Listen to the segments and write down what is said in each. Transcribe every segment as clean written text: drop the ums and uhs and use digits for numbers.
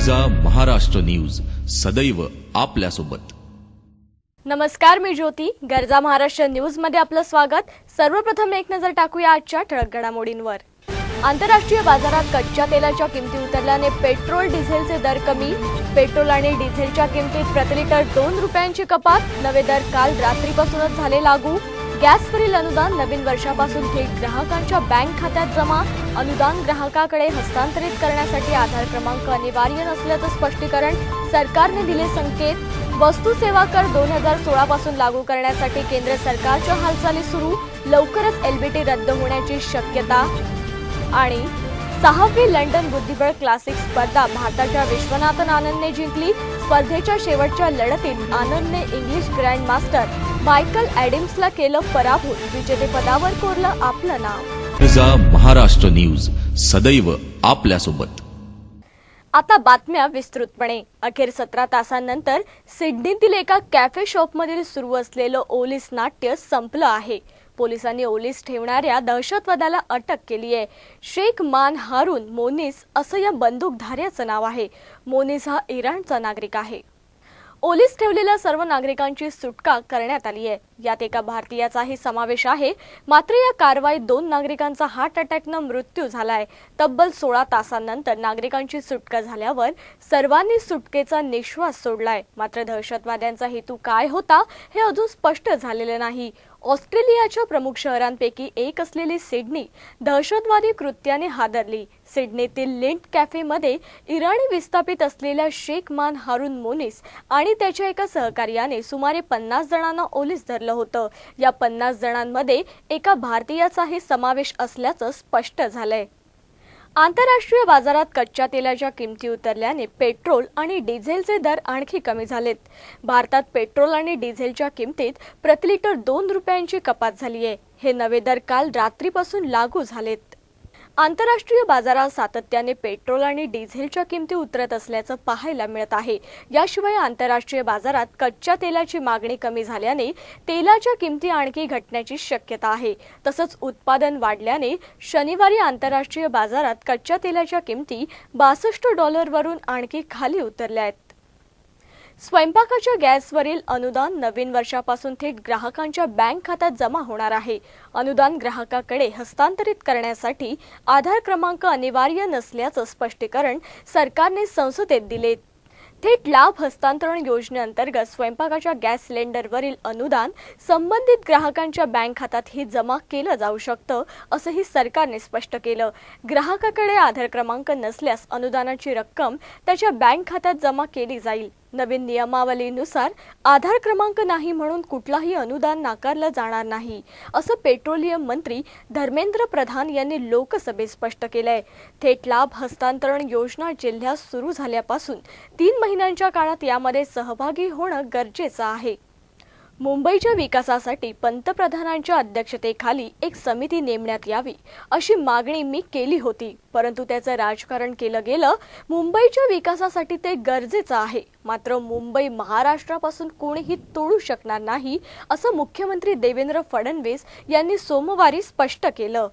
गर्जा Maharashtra news सदैव आपल्यासोबत। नमस्कार, मी ज्योती। गर्जा महाराष्ट्र न्यूज मध्ये आपलं स्वागत। सर्वप्रथम एक नजर टाकूया आजच्या ठळक घडामोडींवर। आंतरराष्ट्रीय बाजारात कच्च्या तेलाच्या किमती उतरल्याने पेट्रोल डिझेलचे दर कमी। पेट्रोल आणि डिझेलच्या किमतीत प्रति लिटर 2 रुपयांची कपात। नवे दर काल रात्रीपासूनच झाले लागू। गॅसवरील अनुदान नवीन वर्षापासून थेट ग्राहकांच्या बँक खात्यात जमा। अनुदान ग्राहकाकडे हस्तांतरित करण्यासाठी आधार क्रमांक अनिवार्य नसल्याचं स्पष्टीकरण। सरकारने दिले संकेत। वस्तू सेवा कर 2016 पासून लागू करण्यासाठी केंद्र सरकारच्या हालचाली सुरू। लवकरच एलबीटी रद्द होण्याची शक्यता। आणि 6वी लंडन बुद्धिबळ क्लासिक स्पर्धा भारताच्या विश्वनाथन आनंदने जिंकली। स्पर्धेच्या शेवटच्या लढतीत आनंदने इंग्लिश ग्रँड मास्टर मायकल ॲडम्सला केलं पराभूत। विजेतेपदावर कोरलं आपलं नाव। गर्जा महाराष्ट्र न्यूज सदैव आपल्यासोबत। आता बातम्या विस्तृतपणे। अखेर 17 तासांनंतर सिडनीतील एका कॅफे शॉपमधील सुरू असलेलं ओलीस नाट्य संपलं आहे। पोलिसांनी ओलीस ठेवणाऱ्या दहशतवाद्याला अटक केली आहे। शेख मान हारून मोनिस असं या बंदूकधाऱ्याचं नाव आहे। मोनिस हा इराणचा नागरिक आहे। ओलीस ठेवलेल्या सर्व नागरिकांची सुटका करण्यात आली आहे। यात एका भारतीयाचाही समावेश आहे। मात्र या कारवाईत 2 नागरिकांचा हार्ट अटॅकनं मृत्यू झालाय। तब्बल 16 तासांनंतर नागरिकांची सुटका झाल्यावर सर्वांनी सुटकेचा निश्वास सोडलाय। मात्र दहशतवाद्यांचा हेतू काय होता हे अजून स्पष्ट झालेलं नाही। ऑस्ट्रेलियाच्या प्रमुख शहरांपैकी एक असलेली सिडनी दहशतवादी कृत्याने हादरली। सिडनीतील लिंट कॅफेमध्ये इराणी विस्थापित असलेल्या शेख मान हारून मोनिस आणि त्याच्या एका सहकार्याने सुमारे 50 जणांना ओलीस धरलं होतं। या 50 जणांमध्ये एका भारतीयाचाही समावेश असल्याचं स्पष्ट झालंय। आंतरराष्ट्रीय बाजारात कच्च्या तेलाच्या किमती उतरल्याने पेट्रोल आणि डिझेलचे दर आणखी कमी झालेत। भारतात पेट्रोल आणि डिझेलच्या किमतीत प्रति लिटर 2 रुपयांची कपात झाली आहे। हे नवे दर काल रात्रीपासून लागू झालेत। आंतरराष्ट्रीय बाजारात सातत्याने पेट्रोल आणि डिझेलच्या किमती उतरत असल्याचं पाहायला मिळत आहे। याशिवाय आंतरराष्ट्रीय बाजारात कच्च्या तेलाची मागणी कमी झाल्याने तेलाच्या किमती आणखी घटण्याची शक्यता आहे। तसंच उत्पादन वाढल्याने शनिवारी आंतरराष्ट्रीय बाजारात कच्च्या तेलाच्या किमती $62 वरून आणखी खाली उतरल्या आहेत। स्वयंपाकाच्या गॅसवरील अनुदान नवीन वर्षापासून थेट ग्राहकांच्या बँक खात्यात जमा होणार आहे। अनुदान ग्राहकाकडे हस्तांतरित करण्यासाठी आधार क्रमांक अनिवार्य नसल्याचं स्पष्टीकरण सरकारने संसदेत दिले। थेट लाभ हस्तांतरण योजनेअंतर्गत स्वयंपाकाच्या गॅस सिलेंडरवरील अनुदान संबंधित ग्राहकांच्या बँक खात्यातही जमा केलं जाऊ शकतं, असंही सरकारने स्पष्ट केलं। ग्राहकाकडे आधार क्रमांक नसल्यास अनुदानाची रक्कम त्याच्या बँक खात्यात जमा केली जाईल। नवीन नियमावलीनुसार आधार क्रमांक नाही म्हणून कुठलाही अनुदान नाकारलं जाणार नाही, असं पेट्रोलियम मंत्री धर्मेंद्र प्रधान यांनी लोकसभेत स्पष्ट केलंय। थेट लाभ हस्तांतरण योजना जिल्ह्यात सुरू झाल्यापासून 3 महिन्यांच्या काळात यामध्ये सहभागी होणं गरजेचं आहे। मुंबईच्या विकासासाठी पंतप्रधानांच्या अध्यक्षतेखाली एक समिती नेमण्यात यावी अशी मागणी मी केली होती, परंतु त्याचं राजकारण केलं गेलं। मुंबईच्या विकासासाठी ते गरजेचं आहे, मात्र मुंबई महाराष्ट्रापासून कोणीही तोडू शकणार नाही, असं मुख्यमंत्री देवेंद्र फडणवीस यांनी सोमवारी स्पष्ट केलं।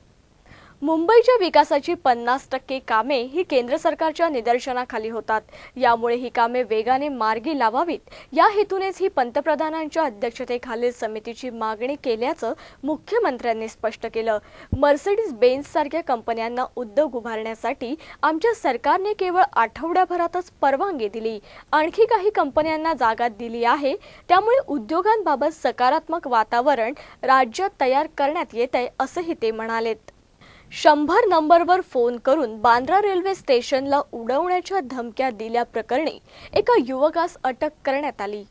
मुंबईच्या विकासाची 50% कामे ही केंद्र सरकारच्या निदर्शनाखाली होतात। यामुळे ही कामे वेगाने मार्गी लावावीत या हेतूनेच ही पंतप्रधानांच्या अध्यक्षतेखालील समितीची मागणी केल्याचं मुख्यमंत्र्यांनी स्पष्ट केलं। मर्सिडीज बेन्झ सारख्या कंपन्यांना उद्योग उभारण्यासाठी आमच्या सरकारने केवळ आठवड्याभरातच परवानगी दिली। आणखी काही कंपन्यांना जागा दिली आहे। त्यामुळे उद्योगांबाबत सकारात्मक वातावरण राज्यात तयार करण्यात येतंय, असंही ते म्हणालेत। 100 नंबरवर फोन करून बांद्रा रेल्वे स्टेशनला उडवण्याच्या धमक्या दिल्याप्रकरणी एका युवकास अटक करण्यात आली।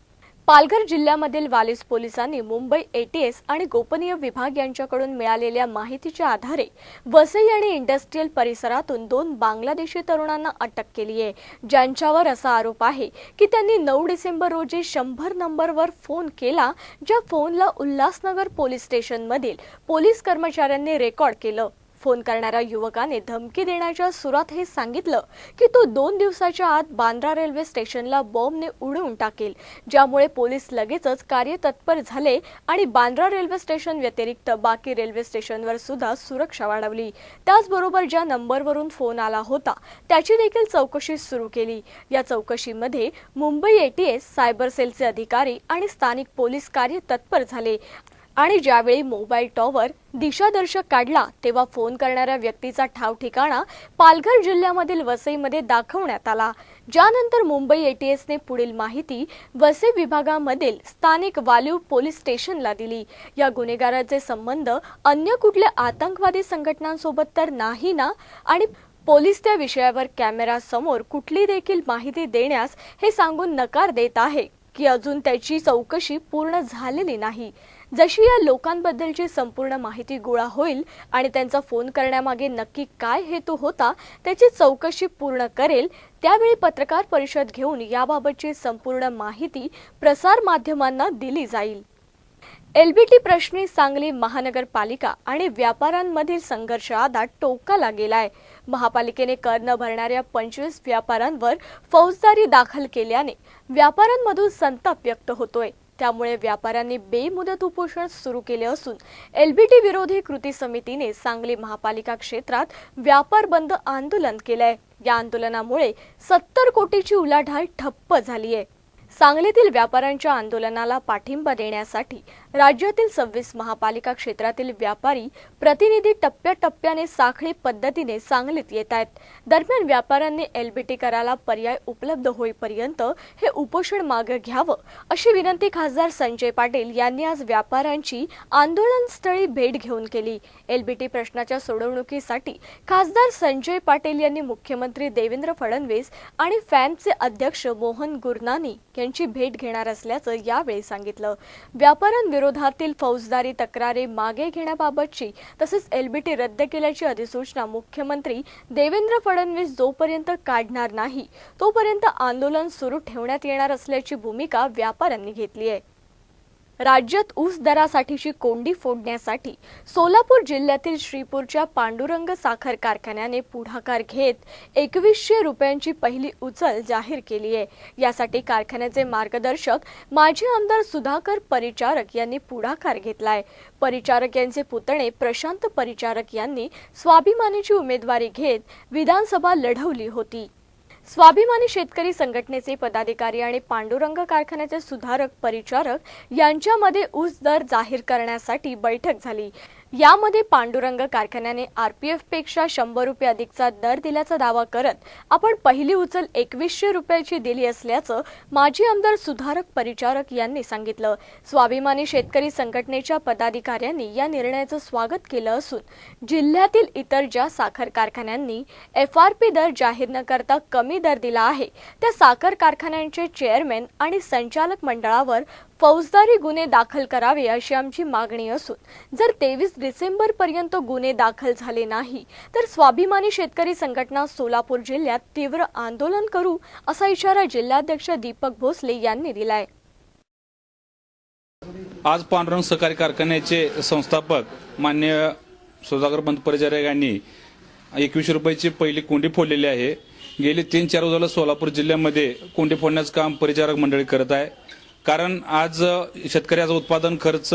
पालघर जिल्ह्यामधील वालीस पोलिसांनी मुंबई एटीएस आणि गोपनीय विभाग यांच्याकडून मिळालेल्या माहितीच्या आधारे वसई आणि इंडस्ट्रियल परिसरातून 2 बांगलादेशी तरुणांना अटक केली आहे, ज्यांच्यावर असा आरोप आहे की त्यांनी 9 डिसेंबर रोजी 100 नंबरवर फोन केला, ज्या फोनला उल्हासनगर पोलीस स्टेशनमधील पोलीस कर्मचाऱ्यांनी रेकॉर्ड केलं। फोन करणाऱ्या युवकाने धमकी देण्याच्या सुरात हे सांगितलं की तो 2 दिवसाच्या आत बांद्रा रेल्वे स्टेशनला बॉम्बने उडवून टाकेल, ज्यामुळे पोलीस लगेचच कार्यतत्पर झाले आणि बांद्रा रेल्वे स्टेशन व्यतिरिक्त बाकी रेल्वे स्टेशनवर सुद्धा सुरक्षा वाढवली। त्याचबरोबर ज्या नंबरवरून फोन आला होता त्याची देखील चौकशी सुरू केली। या चौकशीमध्ये मुंबई एटीएस, सायबर सेलचे अधिकारी आणि स्थानिक पोलीस कार्यतत्पर झाले आणि ज्यावेळी मोबाईल टॉवर दिशादर्शक काढला तेव्हा फोन करणाऱ्या व्यक्तीचा ठाव ठिकाणा पालघर जिल्ह्यामधील वसईमध्ये दाखवण्यात आला। ज्यानंतर मुंबई एटीएसने पुढील माहिती वसई विभागामधील स्थानिक वालीव पोलीस स्टेशनला दिली। या गुन्हेगाराचे संबंध अन्य कुठल्या आतंकवादी संघटनांसोबत तर नाही ना, आणि पोलीस त्या विषयावर कॅमेरा समोर कुठली देखील माहिती देण्यास हे सांगून नकार देत आहे की अजून त्याची चौकशी पूर्ण झालेली नाही। जशी या लोकांबद्दलची संपूर्ण माहिती गोळा होईल आणि त्यांचा फोन करण्यामागे नक्की काय हेतू होता त्याची चौकशी पूर्ण करेल, त्यावेळी पत्रकार परिषद घेऊन याबाबतची संपूर्ण माहिती प्रसार माध्यमांना दिली जाईल। एलबीटी प्रश्नी सांगली महानगरपालिका आणि व्यापाऱ्यांमधील संघर्ष आता टोकाला गेलाय। महापालिकेने कर न भरणाऱ्या 25 व्यापाऱ्यांवर फौजदारी दाखल केल्याने व्यापाऱ्यांमधून संताप व्यक्त होतोय। त्यामुळे व्यापाऱ्यांनी बेमुदत उपोषण सुरू केले असून एलबीटी विरोधी कृती समितीने सांगली महापालिका क्षेत्रात व्यापार बंद आंदोलन केलंय। या आंदोलनामुळे 70 कोटीची उलाढाल ठप्प झालीय। सांगलीतील व्यापाऱ्यांच्या आंदोलनाला पाठिंबा देण्यासाठी राज्यातील 26 महापालिका क्षेत्रातील व्यापारी प्रतिनिधी टप्प्याटप्प्याने साखळी पद्धतीने सांगलीत येत आहेत। दरम्यान व्यापाऱ्यांनी एलबीटी कराला पर्याय उपलब्ध होईपर्यंत हे उपोषण मागे घ्यावं अशी विनंती खासदार संजय पाटील यांनी आज व्यापाऱ्यांची आंदोलनस्थळी भेट घेऊन केली। एलबीटी प्रश्नाच्या सोडवणुकीसाठी खासदार संजय पाटील यांनी मुख्यमंत्री देवेंद्र फडणवीस आणि फॅनचे अध्यक्ष मोहन गुरनानी यांची भेट घेणार असल्याचं यावेळी सांगितलं। व्यापाऱ्यांविरोधातील फौजदारी तक्रारी मागे घेण्याबाबतची तसेच एलबीटी रद्द केल्याची अधिसूचना मुख्यमंत्री देवेंद्र फडणवीस जोपर्यंत काढणार नाही तोपर्यंत आंदोलन सुरू ठेवण्यात येणार असल्याची भूमिका व्यापाऱ्यांनी घेतली आहे। राज्यात ऊस दरासाठीची कोंडी फोडण्यासाठी सोलापूर जिल्ह्यातील श्रीपूरच्या पांडुरंग साखर कारखान्याने पुढाकार घेत 2100 रुपयांची पहिली उचल जाहीर केली आहे। यासाठी कारखान्याचे मार्गदर्शक माजी आमदार सुधाकर परिचारक यांनी पुढाकार घेतलाय। परिचारक यांचे पुतणे प्रशांत परिचारक यांनी स्वाभिमानीची उमेदवारी घेत विधानसभा लढवली होती। स्वाभिमानी शेतकरी संघटनेचे पदाधिकारी आणि पांडुरंग कारखान्याचे सुधारक परिचारक यांच्यामध्ये ऊस दर जाहीर करण्यासाठी बैठक झाली। यामध्ये पांडुरंग कारखान्याने आरपीएफ पेक्षा 100 रुपये अधिकचा दर दिल्याचा दावा करत आपण पहिली उचल 2100 रुपयाची दिली असल्याचं माजी आमदार सुधारक परिचारक यांनी सांगितलं। स्वाभिमानी शेतकरी संघटनेच्या पदाधिकाऱ्यांनी या निर्णयाचं स्वागत केलं असून जिल्ह्यातील इतर ज्या साखर कारखान्यांनी एफआरपी दर जाहीर न करता कमी दर दिला आहे त्या साखर कारखान्यांचे चेअरमॅन आणि संचालक मंडळावर फौजदारी गुन्हे दाखल करावे अशी आमची मागणी असून जर 23 डिसेंबर पर्यंत गुन्हे दाखल झाले नाही तर स्वाभिमानी शेतकरी संघटना सोलापूर जिल्ह्यात तीव्र आंदोलन करू असा इशारा जिल्हाध्यक्ष दीपक भोसले यांनी दिलाय। आज पांडुरंग सहकारी कारखान्याचे संस्थापक माननीय सुधाकर परिचारक यांनी 2100 रुपयाची पहिली कोंडी फोडलेली आहे। गेली 3-4 रोजाला सोलापूर जिल्ह्यामध्ये कोंडी फोडण्याचं काम परिचारक मंडळी करत आहे। कारण आज शेतकऱ्याचा उत्पादन खर्च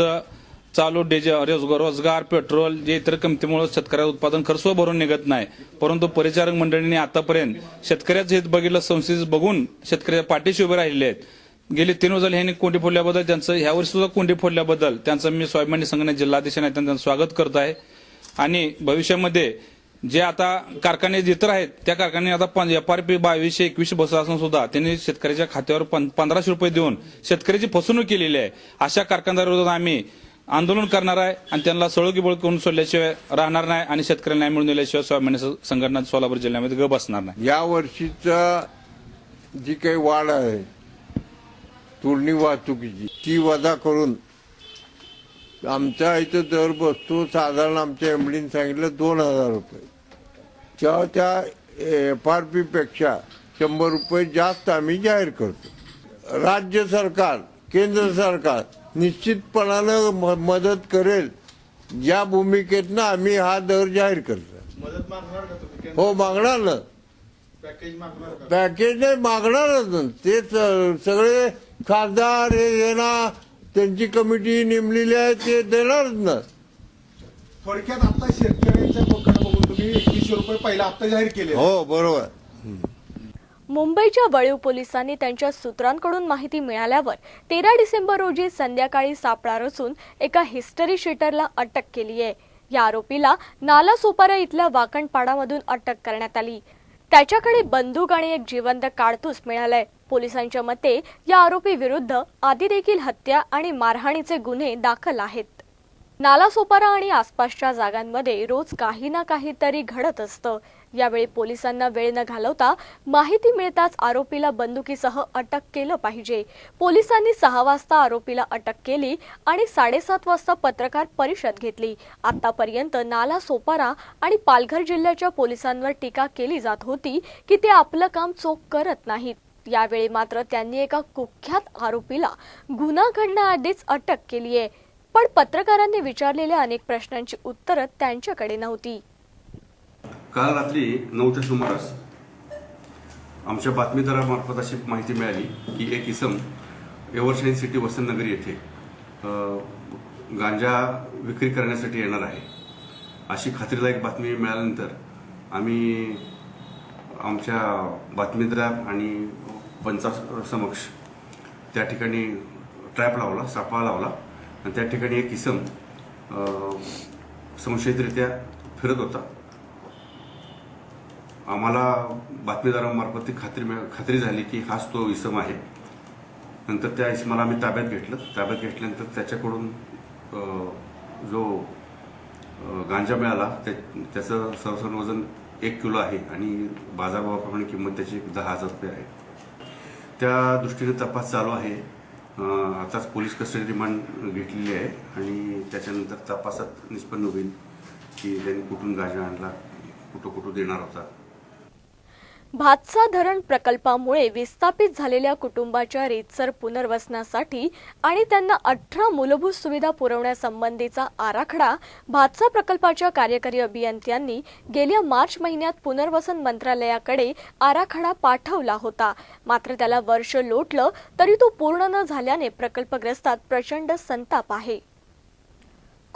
चालू रोजगार पेट्रोल जे इतर किमतीमुळे शेतकऱ्याचा उत्पादन खर्च भरून निघत नाही, परंतु परिचारक मंडळींनी आतापर्यंत शेतकऱ्याचं हित बघितलं, संस्थेचं बघून शेतकऱ्याच्या पाठीशी उभे राहिले आहेत। गेली 3 रोजाला ह्यांनी कोंडी फोडल्याबद्दल त्यांचं ह्यावर्षी सुद्धा कोंडी फोडल्याबद्दल त्यांचं मी स्वाभिमानी संघटना जिल्हाध्यक्ष त्यांचं स्वागत करत आहे। आणि भविष्यामध्ये जे आता कारखाने इतर आहेत त्या कारखाने आता एफआरपी 2200-2100 बसत असून सुद्धा त्यांनी शेतकऱ्याच्या खात्यावर 1500 रुपये देऊन शेतकऱ्याची फसवणूक केलेली आहे। अशा कारखानदाराविरोधात आम्ही आंदोलन करणार आहे आणि त्यांना सळोगीबोळ करून सोडल्याशिवाय राहणार नाही आणि शेतकऱ्यांना न्याय मिळवून दिल्याशिवाय स्वाभिमानी संघटना सोलापूर जिल्ह्यामध्ये ग बसणार नाही। या वर्षीचा जी काही वाढ आहे तोडणी वाहतुकीची ती वजा करून आमच्या इथं दर बसतो साधारण आमच्या एमडीने सांगितलं 2000 रुपये, त्या एफआरपी पेक्षा 100 रुपये जास्त आम्ही जाहीर करतो। राज्य सरकार केंद्र सरकार निश्चितपणानं मदत करेल या भूमिकेतनं आम्ही हा दर जाहीर करतो. मदत मागणार का तुम्ही? हो, मागणार ना. पॅकेज मागणार का? पॅकेज नाही मागणारच ना. ते सगळे खासदार हे ना त्यांची कमिटी नेमलेली आहे, ते देणारच ना. थोडक्यात आता शेतकऱ्यांच्या पकडे बघून तुम्ही 2100 रुपये पहिला हप्ता जाहीर केले. हो, बरोबर. मुंबईच्या वळीव पोलिसांनी त्यांच्या सूत्रांकडून माहिती मिळाल्यावर 13 डिसेंबर रोजी संध्याकाळी सापळा रचून एका हिस्टरी शीटरला अटक केली आहे. या आरोपीला नालासोपारा इथल्या वाकणपाडामधून अटक करण्यात आली. त्याच्याकडे बंदूक आणि एक जिवंत काडतूस मिळालंय. पोलिसांच्या मते या आरोपी विरुद्ध आधी देखील हत्या आणि मारहाणीचे गुन्हे दाखल आहेत. नालासोपारा आणि आसपासच्या जागांमध्ये रोज काही ना काहीतरी घडत असतं. यावेळी पोलिसांना वेळ न घालवता माहिती मिळताच आरोपीला बंदुकीसह अटक केलं पाहिजे. पोलिसांनी 6 वाजता आरोपीला अटक केली आणि 7:30 वाजता पत्रकार परिषद घेतली. आतापर्यंत नालासोपारा आणि पालघर जिल्ह्याच्या पोलिसांवर टीका केली जात होती की ते आपलं काम चोख करत नाहीत. यावेळी मात्र त्यांनी एका कुख्यात आरोपीला गुन्हा घडण्याआधीच अटक केली आहे. पण पत्रकारांनी विचारलेल्या अनेक प्रश्नांची उत्तरं त्यांच्याकडे नव्हती. काल रात्री 9च्या सुमारास आमच्या बातमीदारामार्फत अशी माहिती मिळाली की एक इसम एव्हरशाईन सिटी वसंतनगर येथे गांजा विक्री करण्यासाठी येणार आहे. अशी खात्रीदायक बातमी मिळाल्यानंतर आम्ही आमच्या बातमीदार आणि पंचासमक्ष त्या ठिकाणी ट्रॅप लावला, सापळा लावला आणि त्या ठिकाणी एक इसम संशयितरित्या फिरत होता. आम्हाला बातमीदारांमार्फत ती खात्री झाली की हाच तो इसम आहे. नंतर त्या इसमाला आम्ही ताब्यात घेतलं. ताब्यात घेतल्यानंतर त्याच्याकडून जो गांजा मिळाला त्याचं सरसर वजन 1 किलो आहे आणि बाजारभावाप्रमाणे किंमत त्याची 10,000 रुपये आहे. त्या दृष्टीने तपास चालू आहे. आताच पोलीस कस्टडी रिमांड घेतलेली आहे आणि त्याच्यानंतर तपासात निष्पन्न होईल की त्यांनी कुठून गांजा आणला, कुठं देणार होता. भातसा धरण प्रकल्पामुळे विस्थापित झालेल्या कुटुंबाच्या रीतसर पुनर्वसनासाठी आणि त्यांना 18 मूलभूत सुविधा पुरवण्यासंबंधीचा आराखडा भातसा प्रकल्पाच्या कार्यकारी अभियंत्यांनी गेल्या मार्च महिन्यात पुनर्वसन मंत्रालयाकडे आराखडा पाठवला होता. मात्र त्याला वर्ष लोटलं तरी तो पूर्ण न झाल्याने प्रकल्पग्रस्तात प्रचंड संताप आहे.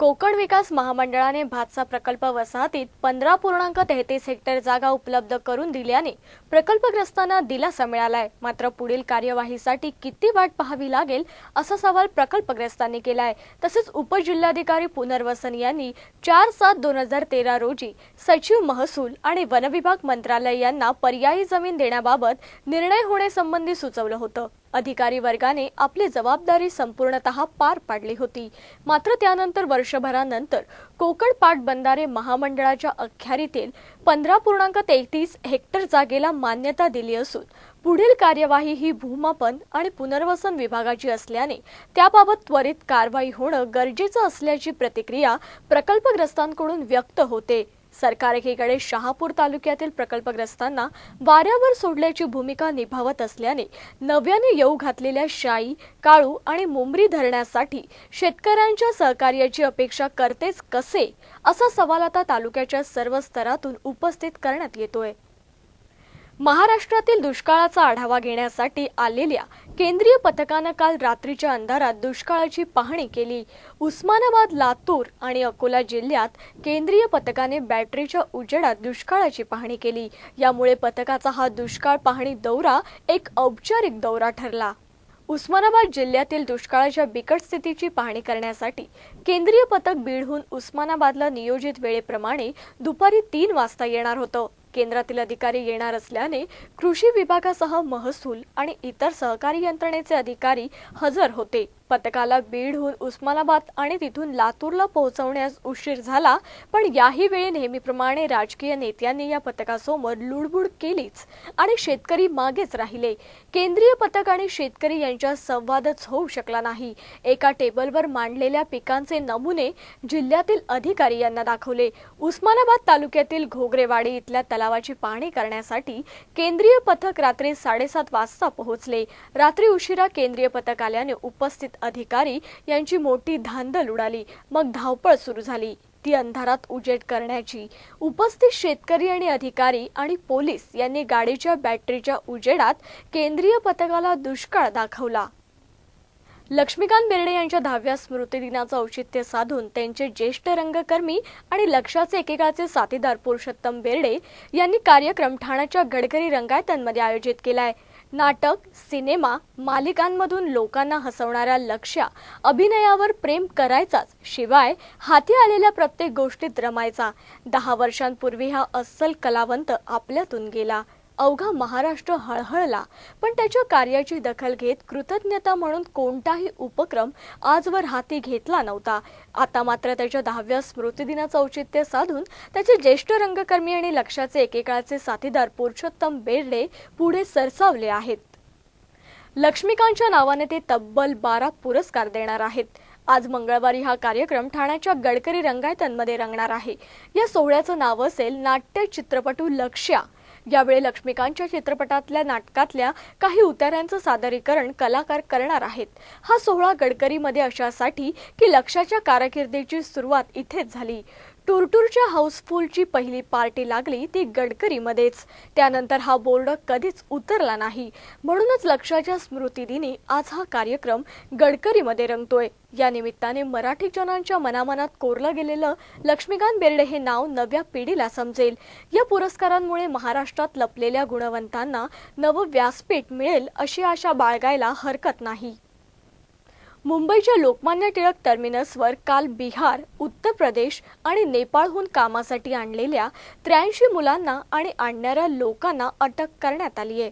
कोकण विकास महामंडळाने भातसा प्रकल्प वसाहतीत 15.33 हेक्टर जागा उपलब्ध करून दिल्याने प्रकल्पग्रस्तांना दिलासा मिळालाय. मात्र पुढील कार्यवाहीसाठी किती वाट पाहावी लागेल असा सवाल प्रकल्पग्रस्तांनी केलाय. तसेच उपजिल्हाधिकारी पुनर्वसन यांनी 4/7/2013 रोजी सचिव महसूल आणि वनविभाग मंत्रालय यांना पर्यायी जमीन देण्याबाबत निर्णय होण्यासंबंधी सुचवलं होतं. अधिकारी वर्गाने आपली जबाबदारी संपूर्णतः पार पाडली होती. मात्र त्यानंतर वर्षभरानंतर कोकण पाटबंधारे महामंडळाच्या अखत्यारीतील 15.33 हेक्टर जागेला मान्यता दिली असून पुढील कार्यवाही ही भूमापन आणि पुनर्वसन विभागाची असल्याने त्याबाबत त्वरित कारवाई होणं गरजेचं असल्याची प्रतिक्रिया प्रकल्पग्रस्तांकडून व्यक्त होते. सरकार एकीकडे शहापूर तालुक्यातील प्रकल्पग्रस्तांना वाऱ्यावर सोडल्याची भूमिका निभावत असल्याने नव्याने येऊ घातलेल्या शाई, काळू आणि मुंबरी धरण्यासाठी शेतकऱ्यांच्या सहकार्याची अपेक्षा करतेच कसे असा सवाल आता तालुक्याच्या सर्व स्तरातून उपस्थित करण्यात येतोय. महाराष्ट्रातील दुष्काळाचा आढावा घेण्यासाठी आलेल्या केंद्रीय पथकानं काल रात्रीच्या अंधारात दुष्काळाची पाहणी केली. उस्मानाबाद, लातूर आणि अकोला जिल्ह्यात केंद्रीय पथकाने बॅटरीच्या उजेडात दुष्काळाची पाहणी केली. यामुळे पथकाचा हा दुष्काळ पाहणी दौरा एक औपचारिक दौरा ठरला. उस्मानाबाद जिल्ह्यातील दुष्काळाच्या बिकट स्थितीची पाहणी करण्यासाठी केंद्रीय पथक बीडहून उस्मानाबादला नियोजित वेळेप्रमाणे दुपारी 3 वाजता येणार होतं. केंद्रातील अधिकारी येणार असल्याने कृषी विभागासह महसूल आणि इतर सहकारी यंत्रणेचे अधिकारी हजर होते. पथकाला बीडहून उस्मानाबाद आणि तिथून लातूरला पोहोचवण्यास उशीर झाला. पण याही वेळी नेहमीप्रमाणे राजकीय नेत्यांनी या पथकासमोर लुडबुड केलीच आणि शेतकरी मागेच राहिले. केंद्रीय पथक आणि शेतकरी यांच्यात संवादच होऊ शकला नाही. एका टेबलवर मांडलेल्या पिकांचे नमुने जिल्ह्यातील अधिकारी यांना दाखवले. उस्मानाबाद तालुक्यातील घोगरेवाडी इथल्या तलावाची पाहणी करण्यासाठी केंद्रीय पथक रात्री 7:30 वाजता पोहोचले. रात्री उशिरा केंद्रीय पथक आल्याने उपस्थित संबंधित अधिकारी यांची मोठी धांदल उडाली. मग धावपळ सुरू झाली. ती अंधारात उजेड करण्याची. उपस्थित शेतकरी आणि अधिकारी आणि पोलीस यांनी गाडीच्या बॅटरीच्या उजेडात केंद्रीय पथकाला दुष्काळ दाखवला. लक्ष्मीकांत बेर्डे यांच्या 10व्या स्मृतिदिनाचं औचित्य साधून त्यांचे ज्येष्ठ रंगकर्मी आणि लक्षाचे एकेकाचे साथीदार पुरुषोत्तम बेर्डे यांनी कार्यक्रम ठाण्याच्या गडकरी रंगायतांमध्ये आयोजित केलाय. नाटक, सिनेमा, मालिकांमधून लोकांना हसवणाऱ्या लक्ष्या अभिनयावर प्रेम करायचाच, शिवाय हाती आलेल्या प्रत्येक गोष्टीत रमायचा. 10 वर्षांपूर्वी हा अस्सल कलावंत आपल्यातून गेला. अवघा महाराष्ट्र हळहळला, पण त्याच्या कार्याची दखल घेत कृतज्ञता म्हणून कोणताही उपक्रम आजवर हाती घेतला नव्हता. आता मात्र त्याच्या 10व्या स्मृतिदिनाचं औचित्य साधून त्याचे ज्येष्ठ रंगकर्मी आणि लक्षाचे एकेकाळचे साथीदार पुरुषोत्तम बेर्डे पुढे सरसावले आहेत. लक्ष्मीकांतच्या नावाने ते तब्बल 12 पुरस्कार देणार आहेत. आज मंगळवारी हा कार्यक्रम ठाण्याच्या गडकरी रंगायतांमध्ये रंगणार आहे. या सोहळ्याचं नाव असेल नाट्य चित्रपटू लक्ष्या. यावेळी लक्ष्मीकांतच्या चित्रपटातल्या नाटकातल्या काही उतार्यांचं सादरीकरण कलाकार करणार आहेत. हा सोहळा गडकरीमध्ये अशासाठी की लक्ष्याच्या कारकिर्दीची सुरुवात इथेच झाली. टूरटूरच्या हाऊसफुलची पहिली पार्टी लागली ती गडकरीमध्येच. त्यानंतर हा बोर्ड कधीच उतरला नाही. म्हणूनच लक्ष्याच्या स्मृतिदिनी आज हा कार्यक्रम गडकरीमध्ये रंगतोय. या निमित्ताने मराठी जनांच्या मनामनात कोरलं गेलेलं लक्ष्मीकांत बेर्डे हे नाव नव्या पिढीला समजेल. या पुरस्कारांमुळे महाराष्ट्रात लपलेल्या गुणवंतांना नवं व्यासपीठ मिळेल अशी आशा बाळगायला हरकत नाही. मुंबईच्या लोकमान्य टिळक टर्मिनसवर काल बिहार, उत्तर प्रदेश आणि नेपाळहून कामासाठी आणलेल्या 83 मुलांना आणि आणणाऱ्या लोकांना अटक करण्यात आली आहे.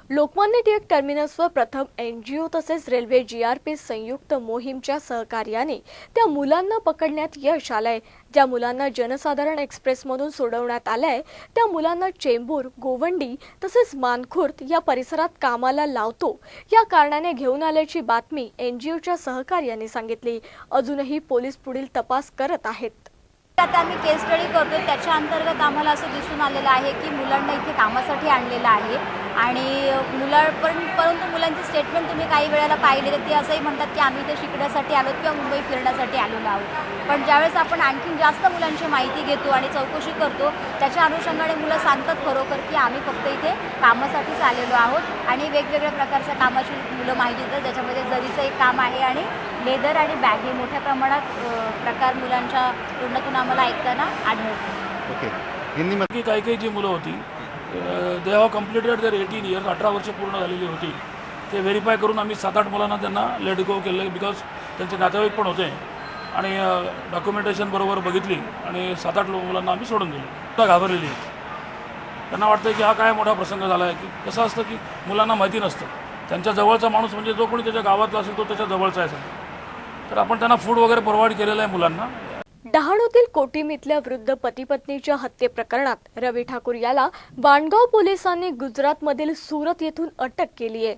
लोकमान्य टिळक टर्मिनसवर प्रथम NGO तसेच रेल्वे GRP संयुक्त मोहीमच्या सहकार्याने त्या मुलांना पकडण्यात यश आलंय. ज्या मुलांना जनसाधारण एक्सप्रेसमधून सोडवण्यात आलंय त्या मुलांना चेंबूर, गोवंडी तसेच मानखुर्द या परिसरात कामाला लावतो या कारणाने घेऊन आल्याची बातमी NGOच्या सहकार्याने सांगितली. अजूनही पोलीस पुढील तपास करत आहेत. आता आम्ही केस स्टडी करतो. त्याच्या अंतर्गत आम्हाला असं दिसून आलेलं आहे की मुलांना इथे कामासाठी आणलेलं आहे आणि परंतु मुलांची स्टेटमेंट तुम्ही काही वेळेला पाहिले तर ते असंही म्हणतात की आम्ही इथे शिकण्यासाठी आलो किंवा मुंबई फिरण्यासाठी आलेलो आहोत. पण ज्यावेळेस आपण आणखीन जास्त मुलांची माहिती घेतो आणि चौकशी करतो त्याच्या अनुषंगाने मुलं सांगतात खरोखर की आम्ही फक्त इथे कामासाठीच आलेलो आहोत आणि वेगवेगळ्या प्रकारच्या कामाची मुलं माहिती देतात. ज्याच्यामध्ये जरीचं एक काम आहे आणि लेदर आणि बॅग हे मोठ्या प्रमाणात प्रकार मुलांच्या तोंडातून आम्हाला ऐकताना आढळतं. ओके. हिंदीमध्ये काही जी मुलं होती they have completed their 18 years, 18 वर्ष पूर्ण झालेली होती. ते व्हेरीफाय करून आम्ही 7-8 मुलांना त्यांना लेट गो केलं बिकॉज त्यांचे नातेवाईक पण होते आणि डॉक्युमेंटेशन बरोबर बघितली आणि 7-8 मुलांना आम्ही सोडून दिली. त्या घाबरलेली त्यांना वाटतं की हा काय मोठा प्रसंग झाला आहे. की कसं असतं की मुलांना माहिती नसतं त्यांच्या जवळचा माणूस म्हणजे जो कोणी त्याच्या गावातला असेल तो त्याच्या जवळचा आहे. तर आपण त्यांना फूड वगैरे प्रोव्हाइड केलेलं आहे मुलांना. डहाणूतील कोटीम इथल्या वृद्ध पती पत्नीच्या हत्येप्रकरणात रवी ठाकूर याला वाणगाव पोलिसांनी गुजरातमधील सुरत येथून अटक केली आहे.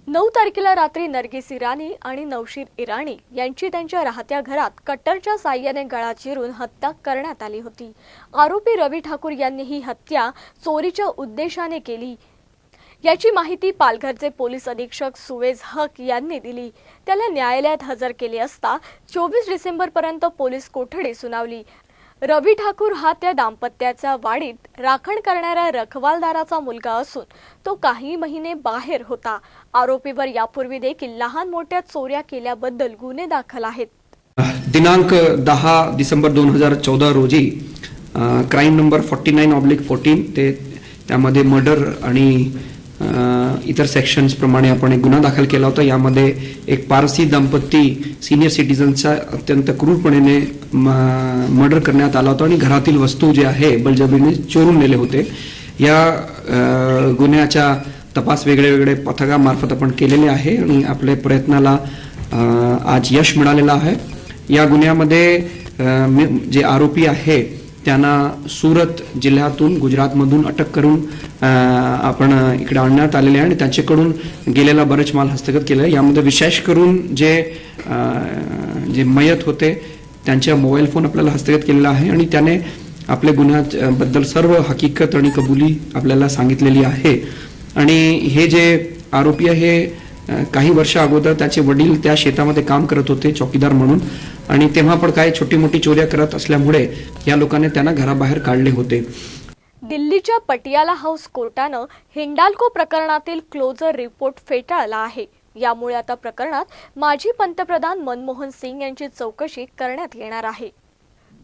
9 तारखेला रात्री नरगिस इराणी आणि नौशीर इराणी यांची त्यांच्या राहत्या घरात कट्टरच्या साह्याने गळा चिरून हत्या करण्यात आली होती. आरोपी रवी ठाकूर यांनी ही हत्या चोरीच्या उद्देशाने केली याची माहिती पालघरचे पोलीस अधीक्षक सुवेज हक यांनी दिली. त्याला न्यायालयात हजर केले असता 24 डिसेंबरपर्यंत पोलीस कोठडी सुनावली. रवी ठाकूर हा त्या दाम्पत्याच्या वाडीत राखण करणाऱ्या रखवालदाराचा मुलगा असून तो काही महिने बाहेर होता. आरोपीवर यापूर्वी देखील लहान मोठ्या चोऱ्या केल्याबद्दल गुन्हे दाखल आहेत. दिनांक 10 डिसेंबर 2014 रोजी क्राईम नंबर 49/14 ते त्यामध्ये मर्डर आणि इतर सेक्शन्स प्रमाणे आपण एक गुन्हा दाखल केला होता. यामध्ये एक पारसी दंपती सिनियर सिटीजनचा अत्यंत क्रूरपणे मर्डर करण्यात आला होता आणि घरातील वस्तू जे आहे बळजबरीने चोरून नेले होते. या गुन्ह्याचा तपास वेगळे पथकामार्फत आपण केलेले आहे आणि आपल्या प्रयत्नाला आज यश मिळालेलं आहे. या गुन्ह्यामध्ये जे आरोपी आहे त्यांना सुरत जिल्ह्यातून गुजरातमधून अटक करून आपण इकडे आणण्यात आलेले आहे आणि त्यांच्याकडून गेलेला बरेच माल हस्तगत केला आहे. यामध्ये विशेष करून जे मयत होते त्यांच्या मोबाईल फोन आपल्याला हस्तगत केलेला आहे आणि त्याने आपल्या गुन्ह्याबद्दल सर्व हकीकत आणि कबुली आपल्याला सांगितलेली आहे. आणि हे जे आरोपी आहे काही वर्ष अगोदर त्याचे वडील त्या शेतामध्ये काम करत होते चौकीदार म्हणून, आणि तेव्हा पण काही छोटी मोठी चोऱ्या करत असल्यामुळे या लोकांनी त्यांना घराबाहेर काढले होते. दिल्लीच्या पटियाला हाऊस कोर्टानं हिंडाल्को प्रकरणातील क्लोजर रिपोर्ट फेटाळला आहे. यामुळे आता प्रकरणात माजी पंतप्रधान मनमोहन सिंग यांची चौकशी करण्यात येणार आहे.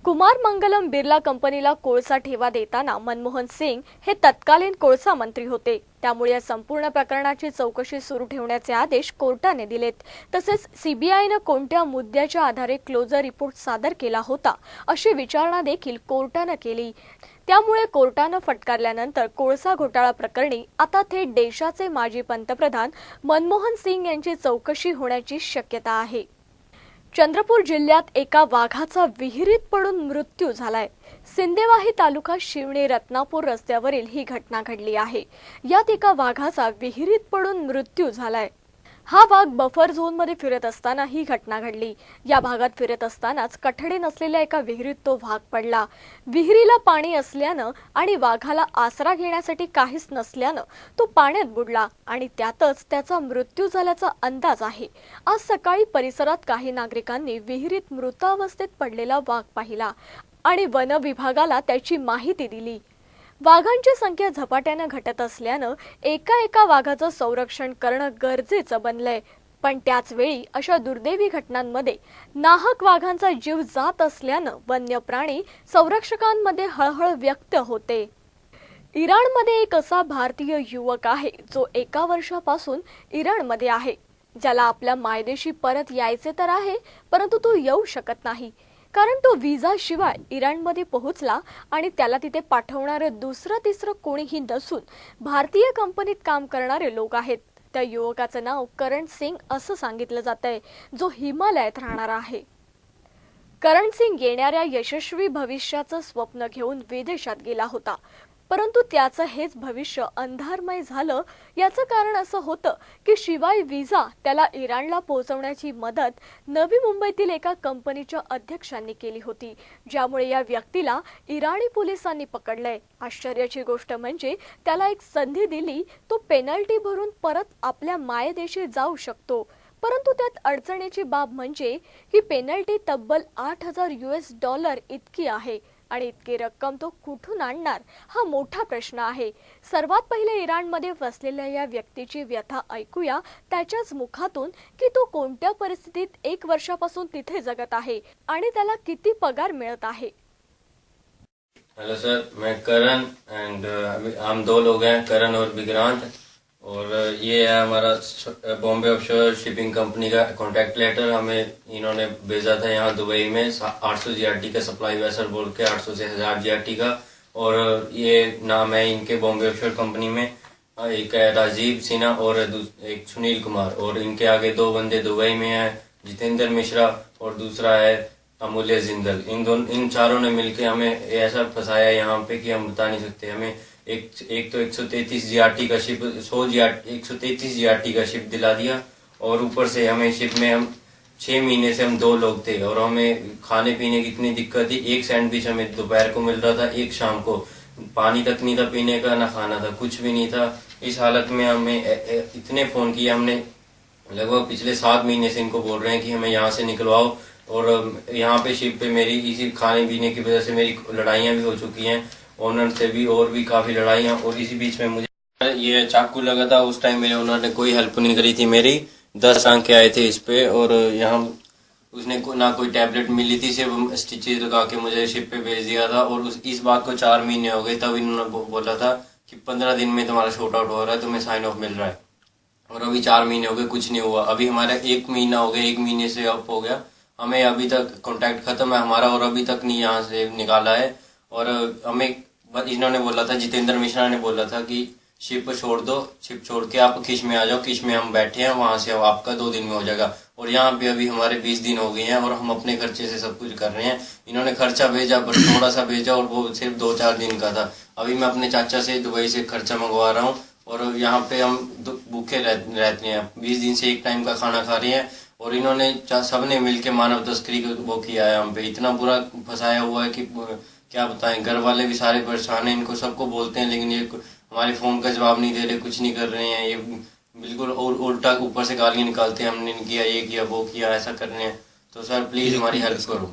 कुमार मंगलम बिर्ला कंपनीला कोळसा ठेवा देताना मनमोहन सिंग हे तत्कालीन कोळसा मंत्री होते. त्यामुळे या संपूर्ण प्रकरणाची चौकशी सुरू ठेवण्याचे आदेश कोर्टाने दिलेत. तसेच सीबीआयनं कोणत्या मुद्द्याच्या आधारे क्लोजर रिपोर्ट सादर केला होता अशी विचारणा देखील कोर्टानं केली. त्यामुळे कोर्टानं फटकारल्यानंतर कोळसा घोटाळा प्रकरणी आता थेट देशाचे माजी पंतप्रधान मनमोहन सिंग यांची चौकशी होण्याची शक्यता आहे. चंद्रपूर जिल्ह्यात एका वाघाचा विहिरीत पडून मृत्यू झालाय. सिंदेवाही तालुका शिवणी रत्नापूर रस्त्यावरील ही घटना घडली आहे. यात एका वाघाचा विहिरीत पडून मृत्यू झालाय. हा वाघ बफर झोनमध्ये फिरत असताना ही घटना घडली. या भागात फिरत असतानाच कठडे नसलेल्या एका विहिरीत तो वाघ पडला. विहिरीला पाणी असल्यानं आणि वाघाला आसरा घेण्यासाठी काहीच नसल्यानं तो पाण्यात बुडला आणि त्यातच त्याचा मृत्यू झाल्याचा अंदाज आहे. आज सकाळी परिसरात काही नागरिकांनी विहिरीत मृतावस्थेत पडलेला वाघ पाहिला आणि वन विभागाला त्याची माहिती दिली. वाघांची संख्या झपाट्यानं घटत असल्यानं एका वाघाचं संरक्षण करणं गरजेचं बनलंय. पण त्याच वेळी अशा दुर्दैवी घटनांमध्ये नाहक वाघांचा जीव जात असल्यानं वन्य प्राणी संरक्षकांमध्ये हळहळ व्यक्त होते. इराणमध्ये एक असा भारतीय युवक आहे जो 1 वर्षापासून इराणमध्ये आहे. ज्याला आपल्या मायदेशी परत यायचे तर आहे, परंतु तो येऊ शकत नाही, कारण तो विजा शिवाय इराणमध्ये पोहोचला आणि त्याला तिथे पाठवणारे दुसरं तिसरं कोणीही नसून भारतीय कंपनीत काम करणारे लोक आहेत. त्या युवकाचं नाव करण सिंग असं सांगितलं जातंय, जो हिमालयात राहणार आहे. करण सिंग येणाऱ्या यशस्वी भविष्याचं स्वप्न घेऊन विदेशात गेला होता, परंतु त्याचं हेच भविष्य अंधारमय झालं. याचं कारण असं होतं की शिवाय विजा त्याला इराणला पोहोचवण्याची मदत नवी मुंबईतील एका कंपनीच्या अध्यक्षांनी केली होती, ज्यामुळे या व्यक्तीला इराणी पोलिसांनी पकडलंय. आश्चर्याची गोष्ट म्हणजे त्याला एक संधी दिली, तो पेनल्टी भरून परत आपल्या मायदेशी जाऊ शकतो. परंतु त्यात अडचणीची बाब म्हणजे ही पेनल्टी तब्बल $8,000 इतकी आहे आणि इतकी रक्कम तो कुठून आणणार हा मोठा प्रश्न आहे. सर्वात पहिले इराणमध्ये फसलेल्या या व्यक्तीची व्यथा ऐकूया त्याच्याच मुखातून की तो कोणत्या परिस्थितीत 1 वर्षापासून तिथे जगत आहे आणि त्याला किती पगार मिळत आहे. हेलो सर, मैं करण एंड हम 2 लोग हैं, करण और विक्रांत, और ये है हमारा बॉम्बे ऑफशोर शिपिंग कंपनी का कॉन्टैक्ट लेटर. हमें इन्होंने भेजा था यहाँ दुबई में 800 GRT का सप्लाई वेसल बोल के 800 से 1000 GRT का, और ये नाम है इनके बॉम्बे ऑफशोर कंपनी में. एक है राजीव सिन्हा और एक सुनील कुमार, और इनके आगे 2 बंदे दुबई में हैं, जितेंद्र मिश्रा और दूसरा है अमूल्य जिंदल. इन चारों ने मिलकर हमें ऐसा फंसाया यहाँ पे कि हम बता नहीं सकते. हमें एक तो 133 GRT का शिप 133 GRT का शिप दिला दिया, और ऊपर से हमें शिप में हम 6 महीने से हम 2 लोग थे, और हमें खाने पीने की इतनी दिक्कत थी. एक सैंडविच हमें दोपहर को मिल रहा था, एक शाम को. पानी तक नहीं था पीने का, ना खाना था, कुछ भी नहीं था. इस हालत में हमें इतने फोन किए हमने, लगभग पिछले 7 महीने से इनको बोल रहे हैं कि हमें यहाँ से निकलवाओ. और यहाँ पे शिप पे मेरी इसी खाने पीने की वजह से मेरी लड़ाइयाँ भी हो चुकी हैं, ओनर से भी, और भी काफी लड़ाइयाँ. और इसी बीच में मुझे ये चाकू लगा था, उस टाइम मेरे ओनर ने कोई हेल्प नहीं करी थी मेरी. 10 आंखें आए थे इस पे, और यहाँ उसने ना कोई टैबलेट मिली थी, सिर्फ स्टिचेज लगा के मुझे शिप पे भेज दिया था. और इस बात को 4 महीने हो गए, तब इन्होंने बोला था कि 15 दिन में तुम्हारा शॉर्ट आउट हो रहा है, तुम्हें साइन ऑफ मिल रहा है. और अभी 4 महीने हो गए, कुछ नहीं हुआ. अभी हमारा 1 महीना हो गया, 1 महीने से अप हो गया. हमें अभी तक कॉन्ट्रैक्ट खत्म है हमारा, और अभी तक नहीं यहाँ से निकाला है. और हमें इन्होंने बोला था, जितेंद्र मिश्रा ने बोला था कि शिप छोड़ दो, शिप छोड़ के आप किश में आ जाओ, किश में हम बैठे हैं, वहां से आपका 2 दिन में हो जाएगा. और यहाँ पे अभी हमारे 20 दिन हो गए हैं, और हम अपने खर्चे से सब कुछ कर रहे हैं. इन्होंने खर्चा भेजा, बट थोड़ा सा भेजा, और वो सिर्फ 2-4 दिन का था. अभी मैं अपने चाचा से दुबई से खर्चा मंगवा रहा हूँ, और यहाँ पे हम भूखे रहते हैं. 20 दिन से 1 टाइम का खाना खा रहे हैं, और इन्होंने सबने मिलकर मानव तस्करी वो किया है. हम पे इतना बुरा फंसाया हुआ है कि क्या बताएं. घर वाले भी सारे परेशान हैं, इनको सबको बोलते हैं, लेकिन ये हमारे फोन का जवाब नहीं दे रहे, कुछ नहीं कर रहे हैं. ये बिल्कुल उल्टा ऊपर से गालियाँ निकालते हैं, हमने नहीं किया, ये किया, वो किया, ऐसा करने हैं। तो सर प्लीज़ हमारी हेल्प करो।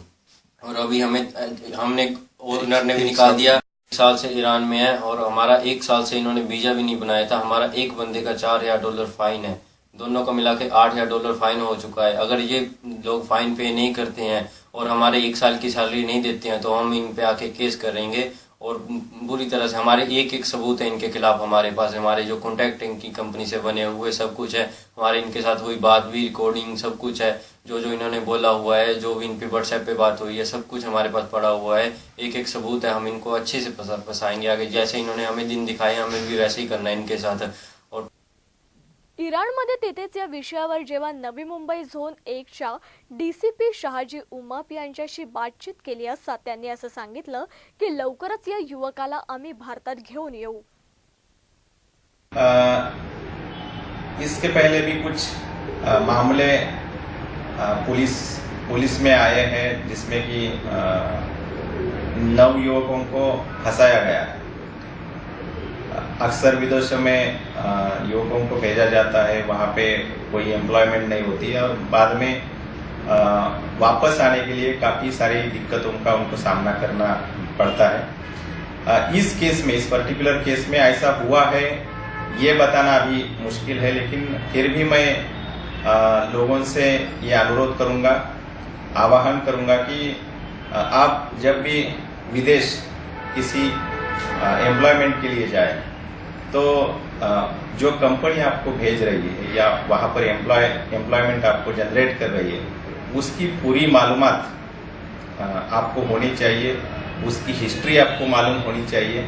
और अभी हमने ओनर ने भी निकाल दिया, 1 साल से ईरान में है और हमारा 1 साल से इन्होंने वीज़ा भी नहीं बनाया था। हमारा एक बंदे का $4,000 फाइन है, दोनों का मिला के $8,000 फाइन हो चुका है। अगर ये लोग फाइन पे नहीं करते हैं और हमारे 1 साल की सैलरी नहीं देते हैं तो हम इन पे आके केस करेंगे और बुरी तरह से हमारे एक सबूत है इनके खिलाफ हमारे पास। हमारे जो कॉन्टैक्ट इनकी कंपनी से बने हुए सब कुछ है, हमारे इनके साथ हुई बात भी, रिकॉर्डिंग सब कुछ है, जो इन्होंने बोला हुआ है, जो भी इन पे व्हाट्सएप पे बात हुई है, सब कुछ हमारे पास पड़ा हुआ है। एक सबूत है, हम इनको अच्छे से फंसाएंगे आगे। जैसे इन्होंने हमें दिन दिखाए हमें भी वैसे ही करना है इनके साथ। और इराणमध्ये तेथेच या विषयावर जेव्हा नवी मुंबई झोन 1च्या DCP शहाजी उमाप यांच्याशी बातचीत केली असता त्यांनी असं सांगितलं की लवकरच या युवकाला आम्ही भारतात घेऊन येऊ। इसके पहले भी कुछ मामले पुलिस में आए हैं जिसमें कि 9 युवकों को फंसाया गया है। अक्सर विदेशों में युवकों को भेजा जाता है, वहाँ पे कोई एम्प्लॉयमेंट नहीं होती है और बाद में वापस आने के लिए काफ़ी सारी दिक्कतों का उनको सामना करना पड़ता है। इस केस में, इस पर्टिकुलर केस में ऐसा हुआ है ये बताना अभी मुश्किल है, लेकिन फिर भी मैं लोगों से ये अनुरोध करूँगा, आह्वान करूँगा कि आप जब भी विदेश किसी एम्प्लॉयमेंट के लिए जाए तो जो कंपनी आपको भेज रही है या वहाँ पर एम्प्लॉयमेंट आपको जनरेट कर रही है उसकी पूरी मालूमात आपको होनी चाहिए, उसकी हिस्ट्री आपको मालूम होनी चाहिए।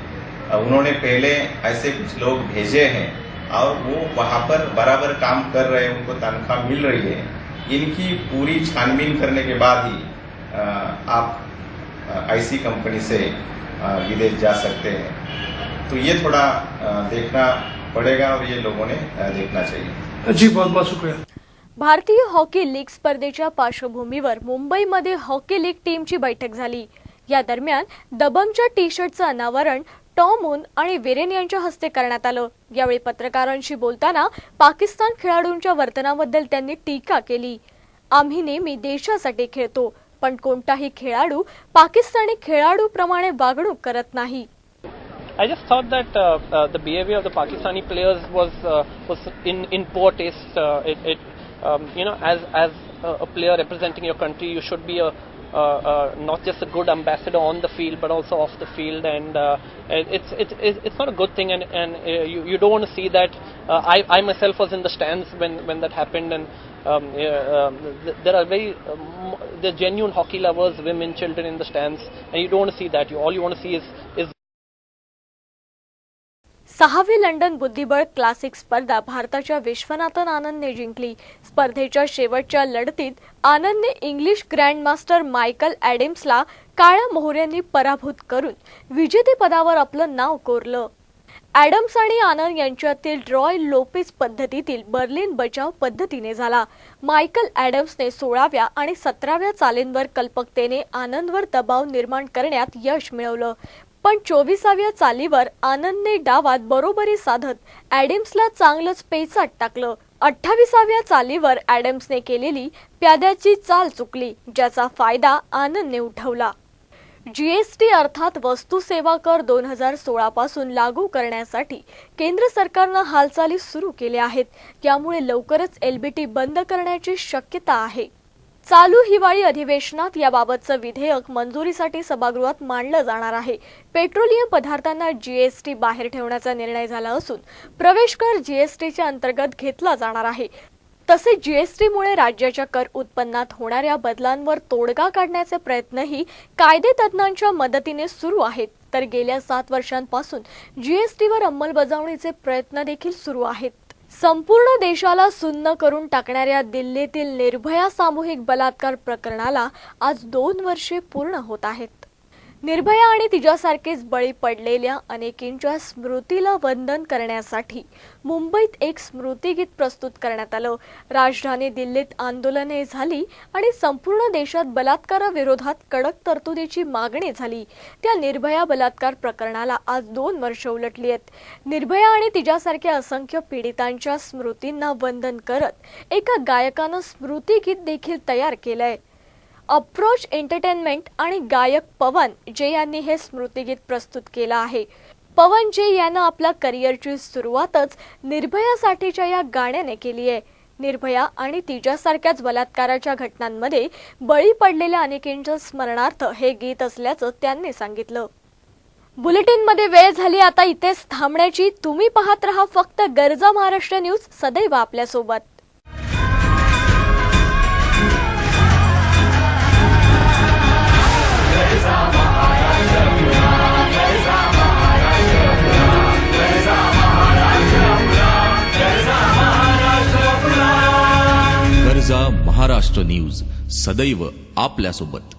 उन्होंने पहले ऐसे कुछ लोग भेजे हैं और वो वहाँ पर बराबर काम कर रहे हैं, उनको तनख्वाह मिल रही है। इनकी पूरी छानबीन करने के बाद ही आप ऐसी कंपनी से विदेश जा सकते हैं। तो ये थोड़ा देखना पड़ेगा और ये लोगों ने देखना चाहिए। जी बहुत बहुत शुक्रिया। भारतीय हॉकी लीग स्पर्धेच्या पार्श्वभूमीवर मुंबईमध्ये हॉकी लीग टीमची बैठक झाली। या दरम्यान दबंगच्या टी-शर्टचं अनावरण टॉम मून आणि विरेन यांच्या हस्ते करण्यात आलं। यावेळी पत्रकारांशी बोलताना पाकिस्तान खेळाडूंच्या वर्तनाबद्दल त्यांनी टीका केली। आम्ही नेहमी देशासाठी खेळतो, पण कोणताही खेळाडू पाकिस्तानी खेळाडूप्रमाणे वागणूक करत नाही। I just thought that the behavior of the Pakistani players was in poor taste. As a player representing your country, you should be not just a good ambassador on the field, but also off the field, and it's not a good thing. And you don't want to see that. I myself was in the stands when that happened, and there are the genuine hockey lovers, women, children in the stands, and you don't want to see that. All you want to see is 6वी London बुद्धिबळ classic स्पर्धा भारताच्या विश्वनाथन आनंदने जिंकली। स्पर्धेच्या शेवटच्या लढतीत आनंदने इंग्लिश ग्रँडमास्टर मायकल ॲडम्सला काळ्या मोहऱ्यांनी पराभूत करून विजेतेपदावर आपलं नाव कोरलं। ॲडम्स आणि आनंद यांच्यातील रॉय लोपेज पद्धतीतील बर्लिन बचाव पद्धतीने झाला। मायकल ॲडम्सने 16व्या आणि 17व्या चालींवर कल्पकतेने आनंदवर दबाव निर्माण करण्यात यश मिळवलं, पण 24व्या चालीवर आनंदने डावात बरोबरी साधत ॲडम्सला चांगलंच पेचात टाकलं। 28व्या चालीवर ॲडम्सने केलेली प्याद्याची चाल चुकली, ज्याचा फायदा आनंदने उठवला। जीएसटी अर्थात वस्तू सेवा कर 2016 पासून लागू करण्यासाठी केंद्र सरकारने हालचाली सुरू केल्या आहेत। त्यामुळे लवकरच एलबीटी बंद करण्याची शक्यता आहे। चालू हिवाळी अधिवेशनात याबाबतचं विधेयक मंजुरीसाठी सभागृहात मांडलं जाणार आहे। पेट्रोलियम पदार्थांना जीएसटी बाहेर ठेवण्याचा निर्णय झाला असून प्रवेश कर जीएसटीच्या अंतर्गत घेतला जाणार आहे। तसेच जीएसटीमुळे राज्याच्या कर उत्पन्नात होणाऱ्या बदलांवर तोडगा काढण्याचे प्रयत्नही कायदेतज्ञांच्या मदतीने सुरू आहेत। तर गेल्या 7 वर्षांपासून जीएसटीवर अंमलबजावणीचे प्रयत्न देखील सुरू आहेत। संपूर्ण देशाला सुन्न करून टाकणाऱ्या दिल्लीतील निर्भया सामूहिक बलात्कार प्रकरणाला आज 2 वर्षे पूर्ण होत आहेत। निर्भया आणि तिच्यासारखेच बळी पडलेल्या अनेकींच्या स्मृतीला वंदन करण्यासाठी मुंबईत एक स्मृतिगीत प्रस्तुत करण्यात आलं. राजधानी दिल्लीत आंदोलने झाली आणि संपूर्ण देशात बलात्काराविरोधात कडक तरतुदीची मागणी झाली. त्या निर्भया बलात्कार प्रकरणाला आज 2 वर्ष उलटली आहेत. निर्भया आणि तिच्यासारख्या असंख्य पीडितांच्या स्मृतींना वंदन करत एका गायकानं स्मृतिगीत देखील तयार केलंय. अप्रोच एंटरटेनमेंट आणि गायक पवन जे यांनी हे स्मृतिगीत प्रस्तुत केलं आहे. पवन जे यानं आपल्या करिअरची सुरुवातच निर्भयासाठीच्या या गाण्याने केली आहे. निर्भया आणि तिच्यासारख्याच बलात्काराच्या घटनांमध्ये बळी पडलेल्या अनेकांच्या स्मरणार्थ हे गीत असल्याचं त्यांनी सांगितलं. बुलेटिनमध्ये वेळ झाली आता इथेच थांबण्याची. तुम्ही पाहत रहा फक्त गरजा महाराष्ट्र न्यूज, सदैव आपल्यासोबत. गरजा महाराष्ट्र न्यूज, सदैव आपल्यासोबत.